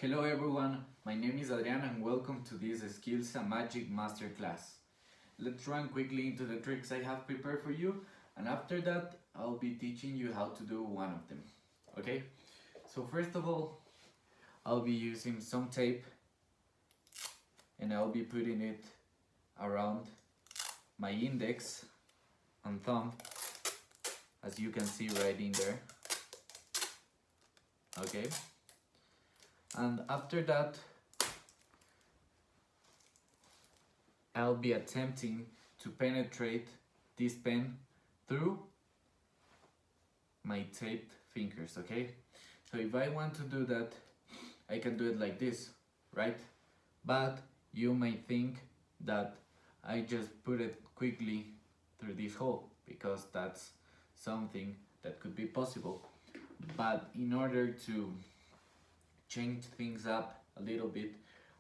Hello everyone, my name is Adrian and welcome to this Skills and Magic Masterclass. Let's run quickly into the tricks I have prepared for you, and after that I'll be teaching you how to do one of them. Okay? So first of all, I'll be using some tape and I'll be putting it around my index and thumb, as you can see right in there. Okay? And after that, I'll be attempting to penetrate this pen through my taped fingers, okay? So if I want to do that, I can do it like this, right? But you may think that I just put it quickly through this hole, because that's something that could be possible. But in order to change things up a little bit,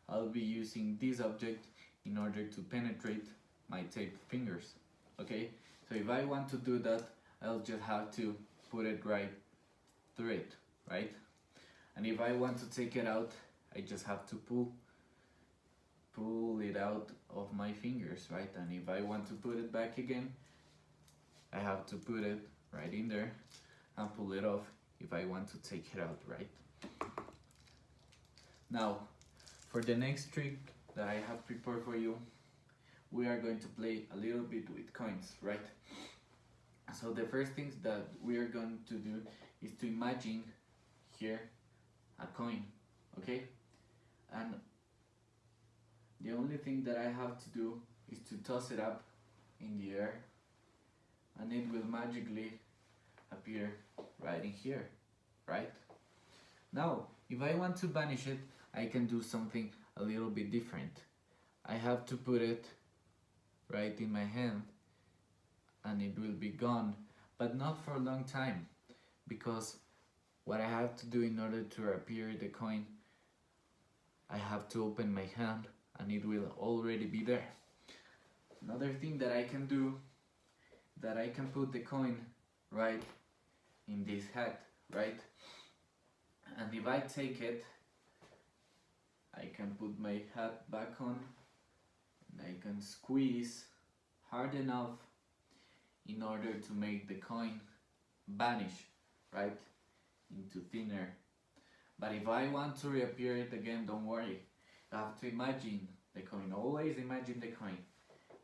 I'll be using this object in order to penetrate my taped fingers. Okay, so if I want to do that, I'll just have to put it right through it, right? And if I want to take it out, I just have to pull it out of my fingers, right? And if I want to put it back again, I have to put it right in there and pull it off if I want to take it out, right? Now, for the next trick that I have prepared for you, we are going to play a little bit with coins, right? So the first thing that we are going to do is to imagine here a coin, okay? And the only thing that I have to do is to toss it up in the air, and it will magically appear right in here, right? Now, if I want to banish it, I can do something a little bit different. I have to put it right in my hand and it will be gone, but not for a long time, because what I have to do in order to appear the coin, I have to open my hand and it will already be there. Another thing that I can do, that I can put the coin right in this hat, right? And if I take it, I can put my hat back on and I can squeeze hard enough in order to make the coin vanish, right, into thin air. But if I want to reappear it again, don't worry. You have to imagine the coin. Always imagine the coin.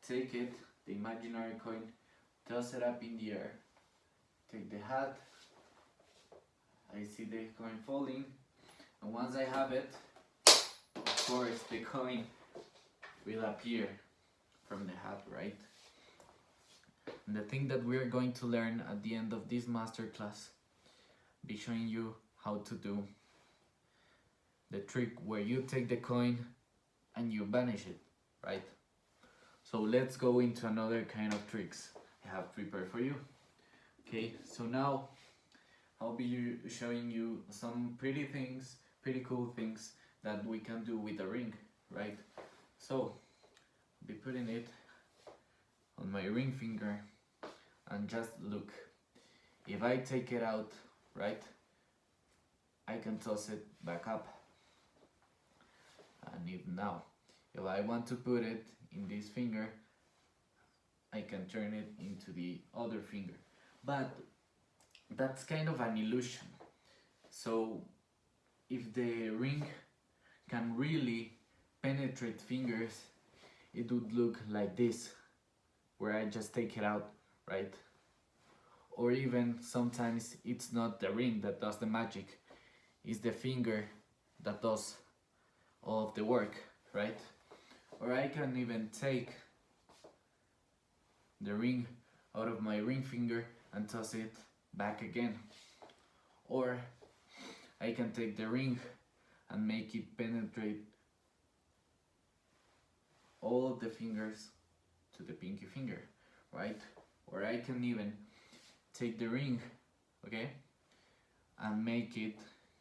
Take it, the imaginary coin, toss it up in the air. Take the hat. I see the coin falling, and once I have it, of course the coin will appear from the hat, right? And the thing that we're going to learn at the end of this masterclass, be showing you how to do the trick where you take the coin and you banish it, right? So let's go into another kind of tricks I have prepared for you. Okay, so now I'll be showing you some pretty cool things that we can do with a ring, right? So I'll be putting it on my ring finger, and just look. If I take it out, right, I can toss it back up. And if I want to put it in this finger, I can turn it into the other finger. But that's kind of an illusion. So if the ring can really penetrate fingers, it would look like this, where I just take it out, right? Or even sometimes it's not the ring that does the magic, it's the finger that does all of the work, right? Or I can even take the ring out of my ring finger and toss it back again. Or I can take the ring and make it penetrate all of the fingers to the pinky finger, right? Or I can even take the ring, okay, and make it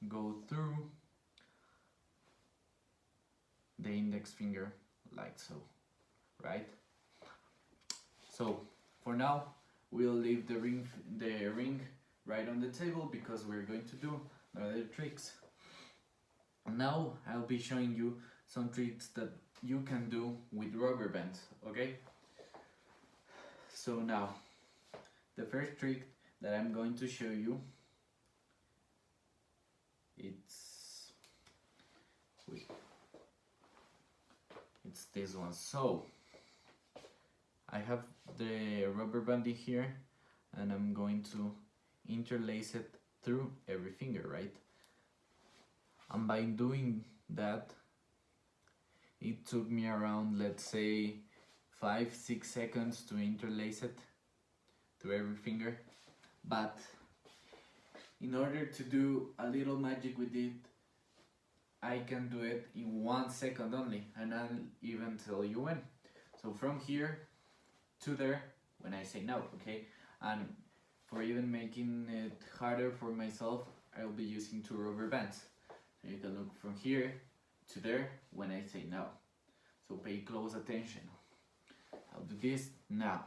go through the index finger like so, right? So for now we'll leave the ring right on the table, because we're going to do other tricks. Now I'll be showing you some tricks that you can do with rubber bands, okay? So now, the first trick that I'm going to show you, it's this one. So I have the rubber band in here and I'm going to interlace it through every finger, right? And by doing that, it took me around, let's say, 5-6 seconds to interlace it to every finger. But in order to do a little magic with it, I can do it in 1 second only, and I'll even tell you when. So from here to there, when I say no, okay? And for even making it harder for myself, I'll be using 2 rubber bands. So you can look from here to there when I say no. So pay close attention. I'll do this now.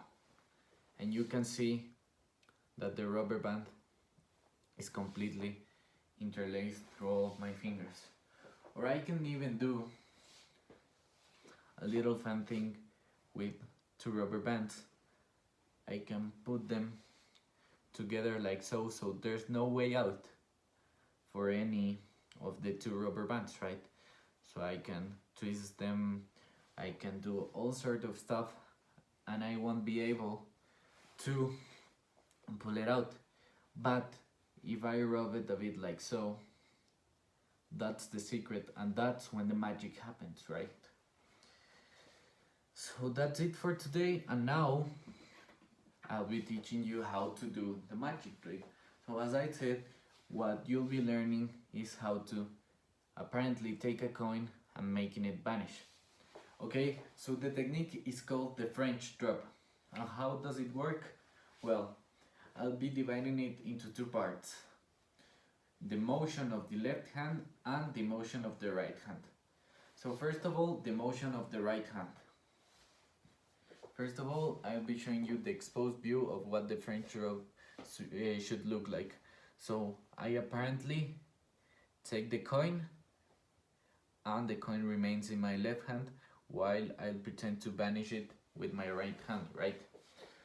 And you can see that the rubber band is completely interlaced through all of my fingers. Or I can even do a little fun thing with 2 rubber bands. I can put them together like so, so there's no way out for any of the 2 rubber bands, right? So I can twist them, I can do all sort of stuff, and I won't be able to pull it out. But if I rub it a bit like so, that's the secret, and that's when the magic happens, right? So that's it for today, and now I'll be teaching you how to do the magic trick. So as I said, what you'll be learning is how to apparently take a coin and making it vanish. Okay, so the technique is called the French drop. And how does it work? Well, I'll be dividing it into 2 parts. The motion of the left hand and the motion of the right hand. So first of all, the motion of the right hand. First of all, I'll be showing you the exposed view of what the French drop should look like. So I apparently take the coin and the coin remains in my left hand while I'll pretend to vanish it with my right hand, right?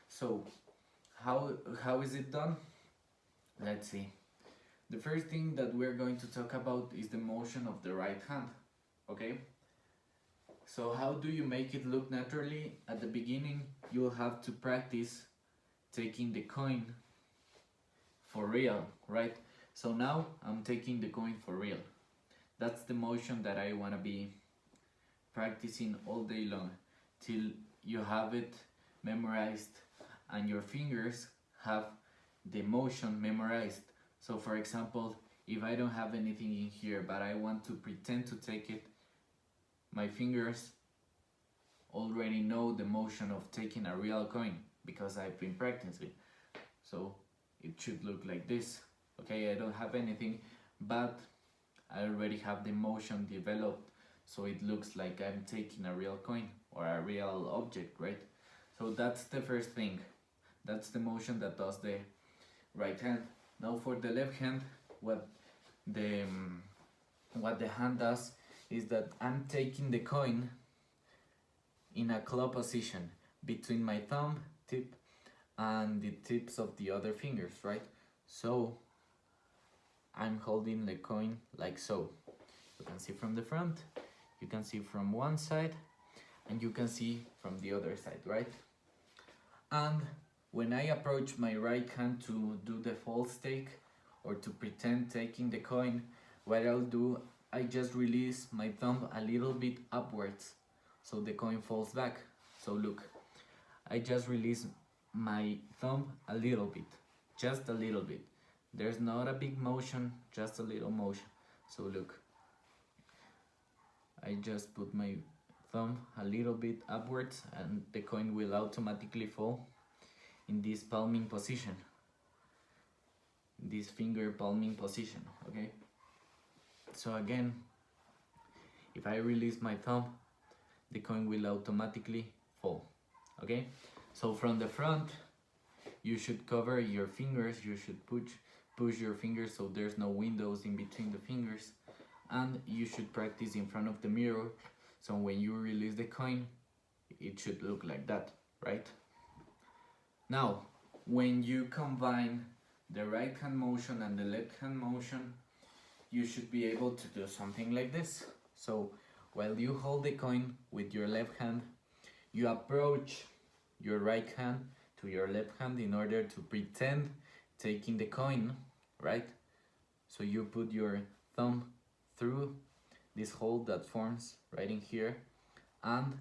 So how is it done? Let's see. The first thing that we're going to talk about is the motion of the right hand, okay? So how do you make it look naturally? At the beginning, you'll have to practice taking the coin for real, right? So now I'm taking the coin for real. That's the motion that I want to be practicing all day long till you have it memorized and your fingers have the motion memorized. So for example, if I don't have anything in here but I want to pretend to take it, my fingers already know the motion of taking a real coin because I've been practicing. So it should look like this. Okay, I don't have anything, but I already have the motion developed, so it looks like I'm taking a real coin or a real object, right? So that's the first thing. That's the motion that does the right hand. Now for the left hand, what the hand does is that I'm taking the coin in a claw position between my thumb tip and the tips of the other fingers, right? So I'm holding the coin like so. You can see from the front, you can see from one side, and you can see from the other side, right? And when I approach my right hand to do the false take or to pretend taking the coin, what I'll do, I just release my thumb a little bit upwards so the coin falls back. So look, I just release my thumb a little bit, just a little bit. There's not a big motion, just a little motion. So look, I just put my thumb a little bit upwards and the coin will automatically fall in this palming position, this finger palming position, okay? So again, if I release my thumb, the coin will automatically fall, okay? So from the front, you should cover your fingers, you should push your fingers so there's no windows in between the fingers, and you you should practice in front of the mirror, so when you release the coin it should look like that, right? Now when you combine the right hand motion and the left hand motion, you should be able to do something like this. So while you hold the coin with your left hand, you approach your right hand to your left hand in order to pretend taking the coin, right? So you put your thumb through this hole that forms right in here, and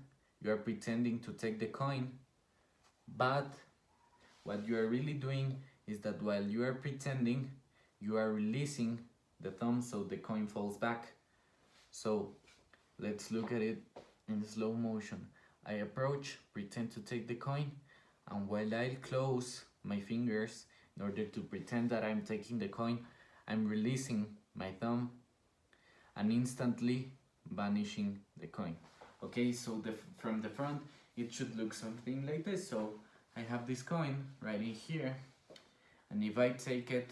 you are pretending to take the coin, but what you are really doing is that while you are pretending, you are releasing the thumb so the coin falls back. So let's look at it in slow motion. I approach, pretend to take the coin, and while I close my fingers in order to pretend that I'm taking the coin, I'm releasing my thumb and instantly vanishing the coin. Okay, so from the front it should look something like this. So I have this coin right in here, and if I take it,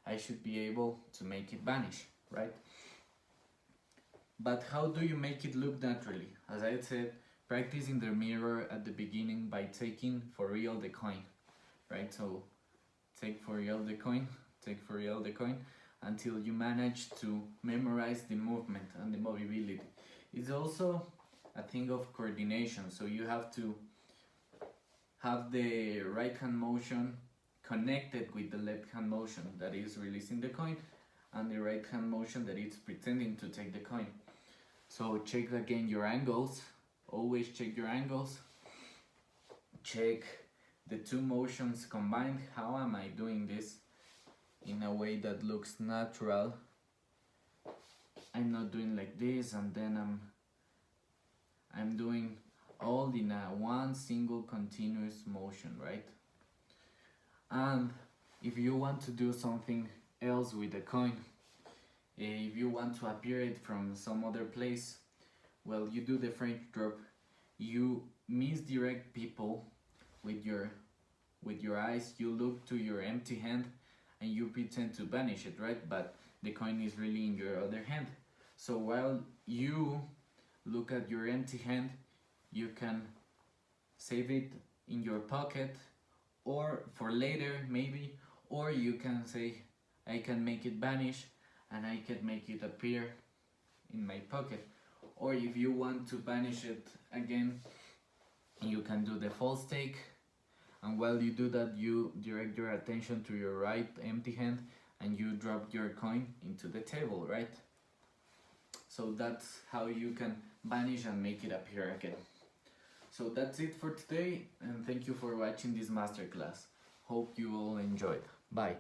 I should be able to make it vanish, right? But how do you make it look naturally? As I said, practice in the mirror at the beginning by taking for real the coin, right? So take for real the coin, take for real the coin, until you manage to memorize the movement and the mobility. It's also a thing of coordination, so you have to have the right hand motion connected with the left hand motion that is releasing the coin, and the right hand motion that is pretending to take the coin. So check again your angles, always check your angles, check the two motions combined. How am I doing this in a way that looks natural? I'm not doing like this and then I'm doing all in a one single continuous motion, right? And if you want to do something else with the coin, if you want to appear it from some other place, well, you do the French drop. You misdirect people with your eyes. You look to your empty hand and you pretend to banish it, right? But the coin is really in your other hand. So while you look at your empty hand, you can save it in your pocket, or for later maybe, or you can say, I can make it vanish and I can make it appear in my pocket. Or if you want to banish it again, you can do the false take, and while you do that, you direct your attention to your right empty hand and you drop your coin into the table, right? So that's how you can vanish and make it appear again. So that's it for today, and thank you for watching this masterclass. Hope you all enjoyed. Bye.